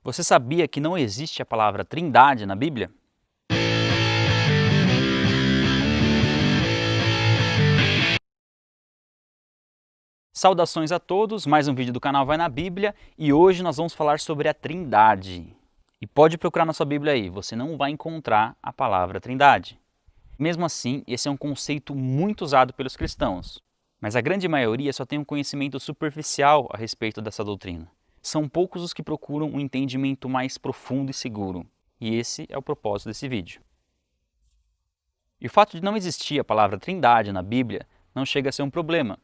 Você sabia que não existe a palavra Trindade na Bíblia? Saudações a todos, mais um vídeo do canal Vai na Bíblia e hoje nós vamos falar sobre a Trindade. E pode procurar na sua Bíblia aí, você não vai encontrar a palavra Trindade. Mesmo assim, esse é um conceito muito usado pelos cristãos, mas a grande maioria só tem um conhecimento superficial a respeito dessa doutrina. São poucos os que procuram um entendimento mais profundo e seguro, e esse é o propósito desse vídeo. E o fato de não existir a palavra Trindade na Bíblia não chega a ser um problema,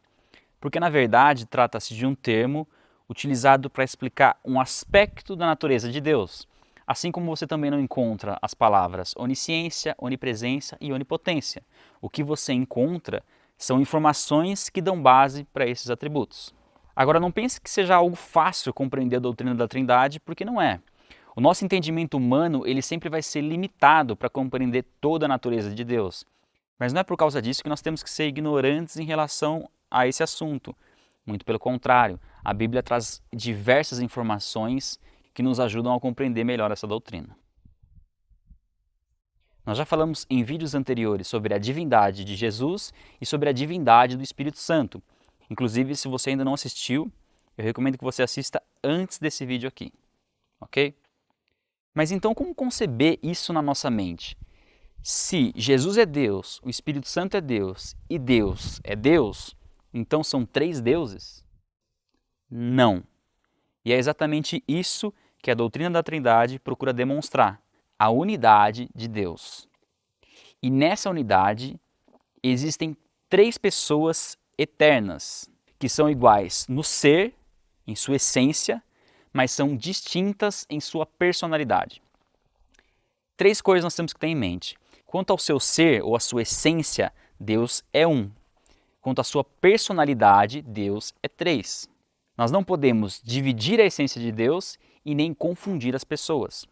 porque na verdade trata-se de um termo utilizado para explicar um aspecto da natureza de Deus, assim como você também não encontra as palavras onisciência, onipresença e onipotência. O que você encontra são informações que dão base para esses atributos. Agora não pense que seja algo fácil compreender a doutrina da Trindade, porque não é. O nosso entendimento humano ele sempre vai ser limitado para compreender toda a natureza de Deus. Mas não é por causa disso que nós temos que ser ignorantes em relação a esse assunto. Muito pelo contrário, a Bíblia traz diversas informações que nos ajudam a compreender melhor essa doutrina. Nós já falamos em vídeos anteriores sobre a divindade de Jesus e sobre a divindade do Espírito Santo. Inclusive, se você ainda não assistiu, eu recomendo que você assista antes desse vídeo aqui, ok? Mas então como conceber isso na nossa mente? Se Jesus é Deus, o Espírito Santo é Deus e Deus é Deus, então são três deuses? Não. E é exatamente isso que a doutrina da Trindade procura demonstrar, a unidade de Deus. E nessa unidade existem três pessoas eternas, que são iguais no ser, em sua essência, mas são distintas em sua personalidade. Três coisas nós temos que ter em mente. Quanto ao seu ser ou à sua essência, Deus é um. Quanto à sua personalidade, Deus é três. Nós não podemos dividir a essência de Deus e nem confundir as pessoas.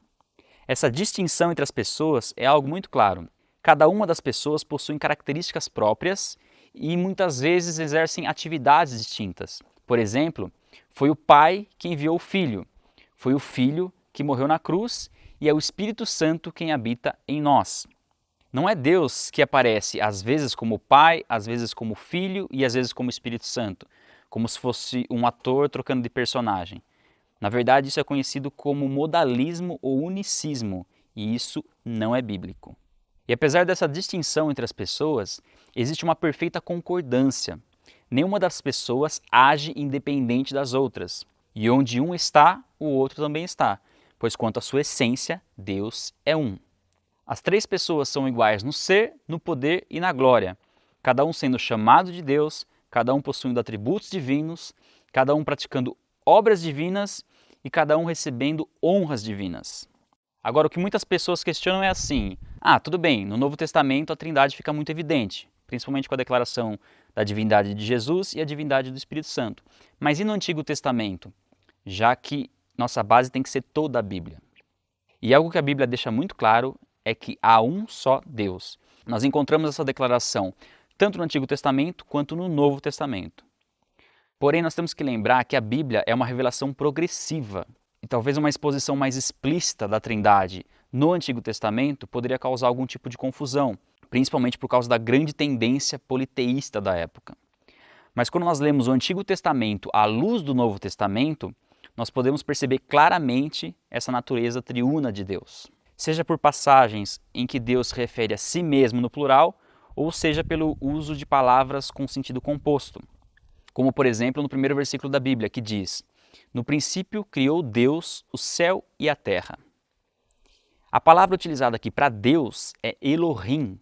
Essa distinção entre as pessoas é algo muito claro. Cada uma das pessoas possui características próprias e muitas vezes exercem atividades distintas. Por exemplo, foi o Pai que enviou o Filho, foi o Filho que morreu na cruz e é o Espírito Santo quem habita em nós. Não é Deus que aparece às vezes como Pai, às vezes como Filho e às vezes como Espírito Santo, como se fosse um ator trocando de personagem. Na verdade, isso é conhecido como modalismo ou unicismo, e isso não é bíblico. E apesar dessa distinção entre as pessoas, existe uma perfeita concordância. Nenhuma das pessoas age independente das outras. E onde um está, o outro também está, pois quanto à sua essência, Deus é um. As três pessoas são iguais no ser, no poder e na glória, cada um sendo chamado de Deus, cada um possuindo atributos divinos, cada um praticando obras divinas e cada um recebendo honras divinas. Agora, o que muitas pessoas questionam é assim: tudo bem, no Novo Testamento a Trindade fica muito evidente, principalmente com a declaração da divindade de Jesus e a divindade do Espírito Santo. Mas e no Antigo Testamento? Já que nossa base tem que ser toda a Bíblia. E algo que a Bíblia deixa muito claro é que há um só Deus. Nós encontramos essa declaração tanto no Antigo Testamento quanto no Novo Testamento. Porém, nós temos que lembrar que a Bíblia é uma revelação progressiva. E talvez uma exposição mais explícita da Trindade no Antigo Testamento poderia causar algum tipo de confusão, principalmente por causa da grande tendência politeísta da época. Mas quando nós lemos o Antigo Testamento à luz do Novo Testamento, nós podemos perceber claramente essa natureza triuna de Deus. Seja por passagens em que Deus se refere a si mesmo no plural, ou seja pelo uso de palavras com sentido composto. Como, por exemplo, no primeiro versículo da Bíblia, que diz: no princípio criou Deus o céu e a terra. A palavra utilizada aqui para Deus é Elohim,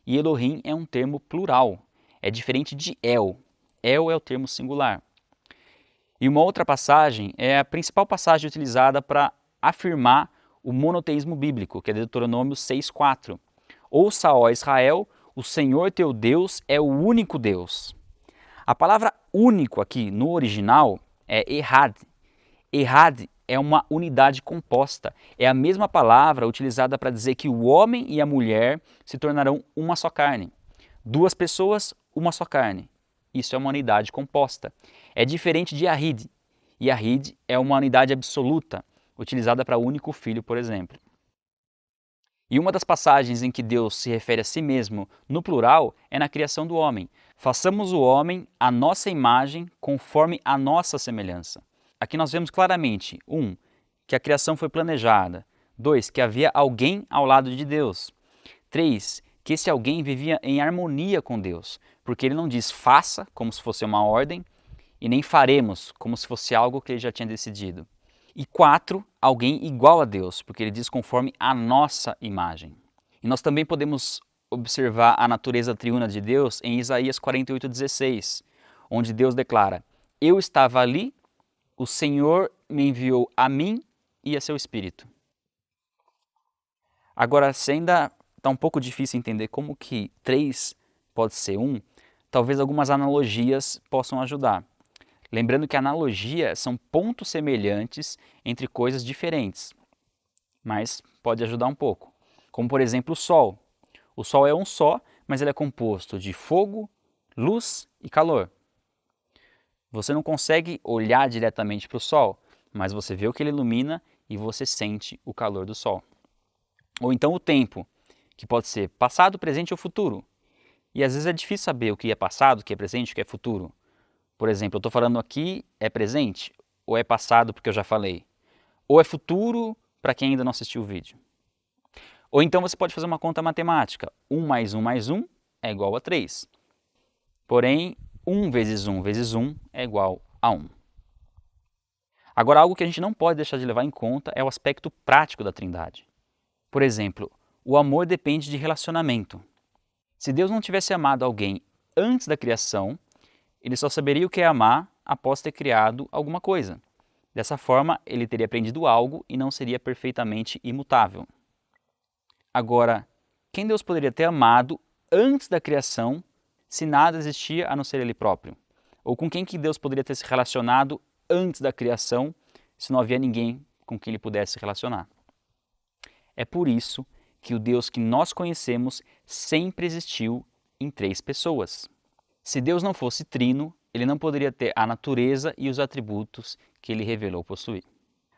e Elohim é um termo plural, é diferente de El. El é o termo singular. E uma outra passagem é a principal passagem utilizada para afirmar o monoteísmo bíblico, que é Deuteronômio 6,4. Ouça, ó Israel, o Senhor teu Deus é o único Deus. A palavra único aqui no original é Ehad. Ehad é uma unidade composta. É a mesma palavra utilizada para dizer que o homem e a mulher se tornarão uma só carne. Duas pessoas, uma só carne. Isso é uma unidade composta. É diferente de Yahid. Yahid é uma unidade absoluta. utilizada para o único filho, por exemplo. E uma das passagens em que Deus se refere a si mesmo no plural é na criação do homem. Façamos o homem à nossa imagem, conforme a nossa semelhança. Aqui nós vemos claramente, 1, que a criação foi planejada. 2, que havia alguém ao lado de Deus. 3, que esse alguém vivia em harmonia com Deus, porque ele não diz faça, como se fosse uma ordem, e nem faremos, como se fosse algo que ele já tinha decidido. E 4, alguém igual a Deus, porque ele diz conforme a nossa imagem. E nós também podemos observar a natureza triuna de Deus em Isaías 48:16, onde Deus declara: eu estava ali, o Senhor me enviou a mim e a seu Espírito. Agora, se ainda está um pouco difícil entender como que 3 pode ser 1, talvez algumas analogias possam ajudar. Lembrando que analogia são pontos semelhantes entre coisas diferentes, mas pode ajudar um pouco. Como, por exemplo, o Sol. O Sol é um só, mas ele é composto de fogo, luz e calor. Você não consegue olhar diretamente para o Sol, mas você vê o que ele ilumina e você sente o calor do Sol. Ou então o tempo, que pode ser passado, presente ou futuro. E às vezes é difícil saber o que é passado, o que é presente, o que é futuro. Por exemplo, eu estou falando aqui, é presente ou é passado porque eu já falei? Ou é futuro para quem ainda não assistiu o vídeo? Ou então você pode fazer uma conta matemática. 1 mais 1 mais 1 é igual a 3. Porém, 1 vezes 1 vezes 1 é igual a 1. Agora, algo que a gente não pode deixar de levar em conta é o aspecto prático da Trindade. Por exemplo, o amor depende de relacionamento. Se Deus não tivesse amado alguém antes da criação, ele só saberia o que é amar após ter criado alguma coisa. Dessa forma, ele teria aprendido algo e não seria perfeitamente imutável. Agora, quem Deus poderia ter amado antes da criação se nada existia a não ser ele próprio? Ou com quem que Deus poderia ter se relacionado antes da criação se não havia ninguém com quem ele pudesse se relacionar? É por isso que o Deus que nós conhecemos sempre existiu em 3 pessoas. Se Deus não fosse trino, ele não poderia ter a natureza e os atributos que ele revelou possuir.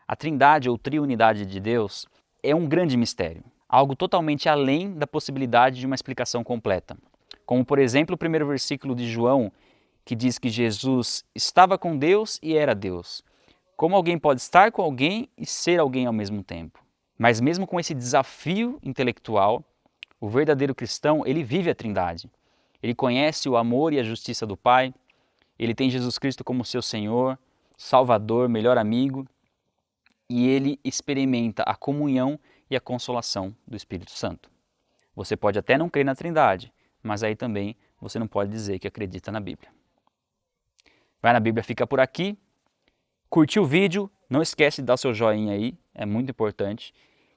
A Trindade ou triunidade de Deus é um grande mistério, algo totalmente além da possibilidade de uma explicação completa. Como, por exemplo, o primeiro versículo de João, que diz que Jesus estava com Deus e era Deus. Como alguém pode estar com alguém e ser alguém ao mesmo tempo? Mas mesmo com esse desafio intelectual, o verdadeiro cristão, ele vive a Trindade. Ele conhece o amor e a justiça do Pai, ele tem Jesus Cristo como seu Senhor, Salvador, melhor amigo, e ele experimenta a comunhão e a consolação do Espírito Santo. Você pode até não crer na Trindade, mas aí também você não pode dizer que acredita na Bíblia. Vai na Bíblia, fica por aqui. Curtiu o vídeo? Não esquece de dar seu joinha aí, é muito importante.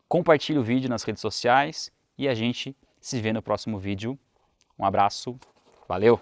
Compartilhe o vídeo nas redes sociais e a gente se vê no próximo vídeo. Um abraço, valeu!